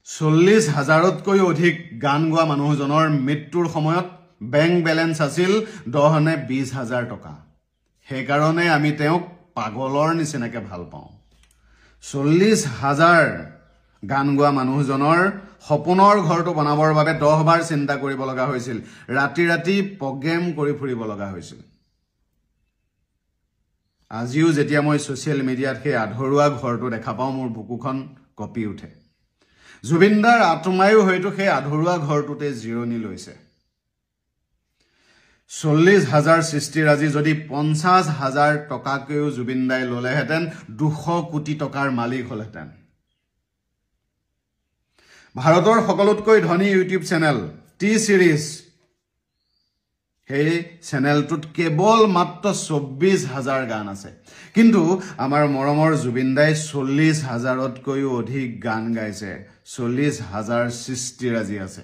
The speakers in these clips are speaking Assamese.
40,000তকৈ অধিক গান গোৱা মানুহজনৰ মৃত্যুৰ সময়ত বেংক বেলেন্স আছিল 10 নে 20,000 টকা। সেইকাৰণে আমি তেওঁক পাগলৰ নিচিনাকে ভাল পাওঁ। 40,000 গান গোৱা মানুহজনৰ সপোনৰ ঘৰটো বনাবৰ বাবে 10 বাৰ চিন্তা কৰিব লগা হৈছিল, ৰাতি ৰাতি প্ৰগ্ৰেম কৰি ফুৰিব লগা হৈছিল। আজিও যেতিয়া মই ছ'চিয়েল মিডিয়াত সেই আধৰুৱা ঘৰটো দেখা পাওঁ, মোৰ বুকুখন কঁপি উঠে। জুবিনদাৰ আত্মায়ো হয়তো সেই আধৰুৱা ঘৰটোতে জিৰণি লৈছে। 40,000 সৃষ্টিৰাজি যদি 50,000 টকাকৈও জুবিনদাই ল'লেহেঁতেন 200 কোটি টকাৰ মালিক হ'লহেঁতেন। ভাৰতৰ সকলোতকৈ ধনী ইউটিউব চেনেল টি চিৰিজ, সেই চেনেলটোত কেৱল মাত্ৰ 24,000 গান আছে, কিন্তু আমাৰ মৰমৰ জুবিনদাই 40,000তকৈও অধিক গান গাইছে। 40,000 সৃষ্টিৰাজি আছে।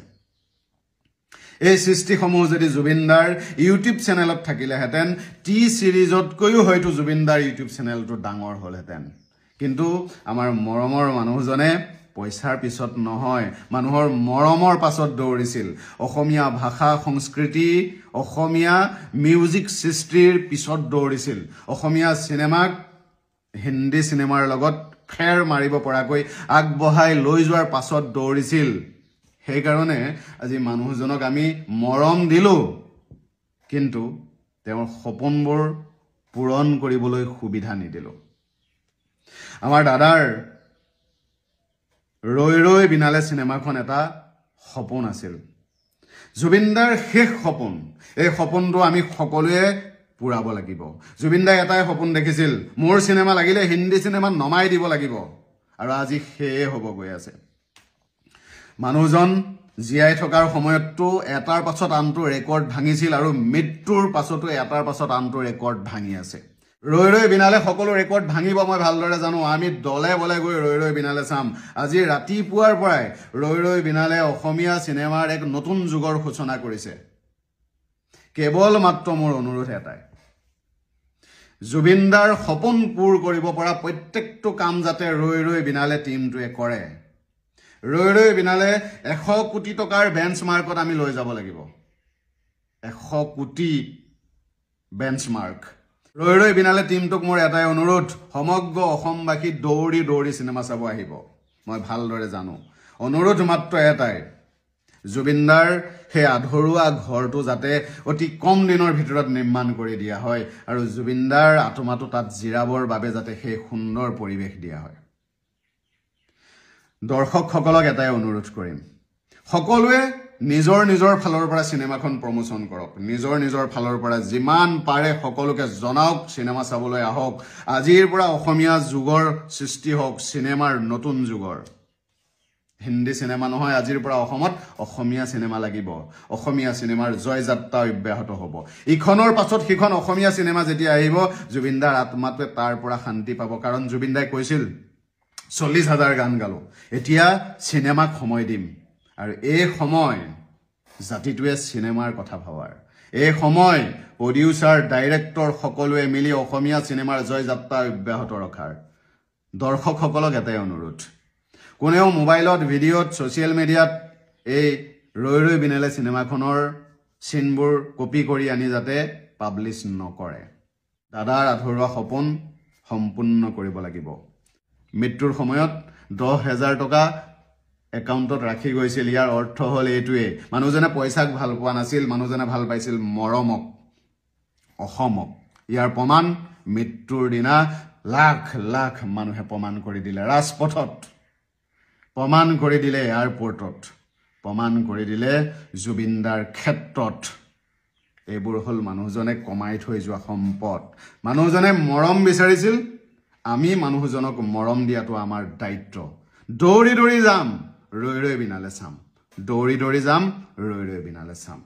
এই সৃষ্টিসমূহ যদি জুবিনদাৰ ইউটিউব চেনেলত থাকিলেহেঁতেন, টি চিৰিজতকৈও হয়তো জুবিনদাৰ ইউটিউব চেনেলটো ডাঙৰ হ'লহেঁতেন। কিন্তু আমাৰ মৰমৰ মানুহজনে পইচাৰ পিছত নহয়, মানুহৰ মৰমৰ পাছত দৌৰিছিল। অসমীয়া ভাষা সংস্কৃতি, অসমীয়া মিউজিক সৃষ্টিৰ পিছত দৌৰিছিল। অসমীয়া চিনেমাক হিন্দী চিনেমাৰ লগত খেৰ মাৰিব পৰাকৈ আগবঢ়াই লৈ যোৱাৰ পাছত দৌৰিছিল। সেইকাৰণে আজি মানুহজনক আমি মৰম দিলোঁ, কিন্তু তেওঁৰ সপোনবোৰ পূৰণ কৰিবলৈ সুবিধা নিদিলোঁ। আমাৰ দাদাৰ ৰৈ ৰৈ বিনালে চিনেমাখন এটা সপোন আছিল, জুবিনদাৰ শেষ সপোন। এই সপোনটো আমি সকলোৱে পূৰাব লাগিব। জুবিনদাই এটাই সপোন দেখিছিল, মোৰ চিনেমা লাগিলে হিন্দী চিনেমাত নমাই দিব লাগিব, আৰু আজি সেয়ে হ'ব গৈ আছে। মানুহজন জীয়াই থকাৰ সময়ততো এটাৰ পাছত আনটো ৰেকৰ্ড ভাঙিছিল, আৰু মৃত্যুৰ পাছতো এটাৰ পাছত আনটো ৰেকৰ্ড ভাঙি আছে। ৰৈ ৰৈ বিনালে সকলো ৰেকৰ্ড ভাঙিব মই ভালদৰে জানো। আমি দলে বলে গৈ ৰৈ ৰৈ বিনালে চাম। আজি ৰাতিপুৱাৰ পৰাই ৰৈ ৰৈ বিনালে অসমীয়া চিনেমাৰ এক নতুন যুগৰ সূচনা কৰিছে। কেৱল মাত্ৰ মোৰ অনুৰোধ এটাই, জুবিনদাৰ সপোন পূৰ কৰিব পৰা প্ৰত্যেকটো কাম যাতে ৰৈ ৰৈ বিনালে টীমটোৱে কৰে। ৰৈ ৰৈ বিনালে 100 কোটি টকাৰ বেঞ্চমাৰ্কত আমি লৈ যাব লাগিব। 100 কোটি বেঞ্চমাৰ্ক। ৰৈ ৰৈ বিনালে টীমটোক মোৰ এটাই অনুৰোধ, সমগ্ৰ অসমবাসী দৌৰি দৌৰি চিনেমা চাব আহিব। মই ভালদৰে জানো, অনুৰোধ মাত্ৰ এটাই, জুবিনদাৰ সেই আধৰুৱা ঘৰটো যাতে অতি কম দিনৰ ভিতৰত নিৰ্মাণ কৰি দিয়া হয়, আৰু জুবিনদাৰ আত্মাটো তাত জিৰাবৰ বাবে যাতে সেই সুন্দৰ পৰিৱেশ দিয়া হয়। দৰ্শকসকলক এটাই অনুৰোধ কৰিম, সকলোৱে নিজৰ নিজৰ ফালৰ পৰা চিনেমাখন প্ৰমোচন কৰক। নিজৰ নিজৰ ফালৰ পৰা যিমান পাৰে সকলোকে জনাওক, চিনেমা চাবলৈ আহক। আজিৰ পৰা অসমীয়া যুগৰ সৃষ্টি হওক, চিনেমাৰ নতুন যুগৰ। হিন্দী চিনেমা নহয়, আজিৰ পৰা অসমত অসমীয়া চিনেমা লাগিব। অসমীয়া চিনেমাৰ জয়যাত্ৰা অব্যাহত হ'ব। ইখনৰ পাছত সিখন অসমীয়া চিনেমা যেতিয়া আহিব, জুবিনদাৰ আত্মাটোৱে তাৰ পৰা শান্তি পাব। কাৰণ জুবিনদাই কৈছিল, 40,000 গান গালো, এতিয়া চিনেমাক সময় দিম, আৰু এই সময় জাতিটোৱে চিনেমাৰ কথা ভাবাৰ। এই সময় প্ৰডিউচাৰ, ডাইৰেক্টৰ সকলোৱে মিলি অসমীয়া চিনেমাৰ জয়যাত্ৰা অব্যাহত ৰখাৰ। দৰ্শকসকলক এটাই অনুৰোধ, কোনেও মোবাইলত, ভিডিঅ'ত, ছ'চিয়েল মিডিয়াত এই ৰৈ ৰৈ বিনালে চিনেমাখনৰ চিনবোৰ কপি কৰি আনি যাতে পাব্লিছ নকৰে। দাদাৰ আধৰুৱা সপোন সম্পূৰ্ণ কৰিব লাগিব। মৃত্যুৰ সময়ত 10,000 টকা একাউণ্টত ৰাখি গৈছিল। ইয়াৰ অৰ্থ হ'ল এইটোৱে, মানুহজনে পইচাক ভাল পোৱা নাছিল, মানুহজনে ভাল পাইছিল মৰমক, অসমক। ইয়াৰ প্ৰমাণ মৃত্যুৰ দিনা লাখ লাখ মানুহে প্ৰমাণ কৰি দিলে। ৰাজপথত প্ৰমাণ কৰি দিলে, এয়াৰপৰ্টত প্ৰমাণ কৰি দিলে, জুবিনদাৰ ক্ষেত্ৰত। এইবোৰ হ'ল মানুহজনে কমাই থৈ যোৱা সম্পদ। মানুহজনে মৰম বিচাৰিছিল, আমি মানুহজনক মৰম দিয়াটো আমাৰ দায়িত্ব। দৌৰি দৌৰি যাম, ৰৈ ৰৈ বিনালে চাম। দৌৰি দৌৰি যাম, ৰৈ ৰৈ বিনালে চাম।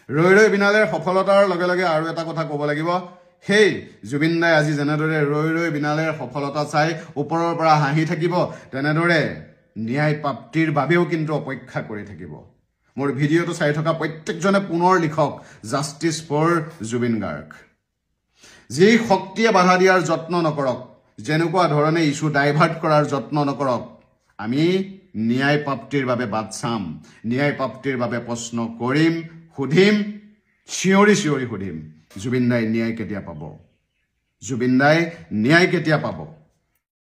ৰৈ ৰৈ বিনালেৰ সফলতাৰ লগে লগে আৰু এটা কথা ক'ব লাগিব, সেই জুবিনদাই আজি যেনেদৰে ৰৈ ৰৈ বিনালেৰ সফলতা চাই ওপৰৰ পৰা হাঁহি থাকিব, তেনেদৰে ন্যায় প্ৰাপ্তিৰ বাবেও কিন্তু অপেক্ষা কৰি থাকিব। মোৰ ভিডিঅ'টো চাই থকা প্ৰত্যেকজনে পুনৰ লিখক, জাষ্টিছ ফৰ জুবিন গাৰ্গ। যি শক্তিয়ে বাধা দিয়াৰ যত্ন নকৰক, যেনেকুৱা ধৰণে ইছ্যু ডাইভাৰ্ট কৰাৰ যত্ন নকৰক, আমি ন্যায় প্ৰাপ্তিৰ বাবে বাট চাম ন্যায় প্ৰাপ্তিৰ বাবে প্ৰশ্ন কৰিম সুধিম চিঞৰি চিঞৰি সুধিম জুবিন দাই ন্যায় কেতিয়া পাব জুবিন দাই ন্যায় কেতিয়া পাব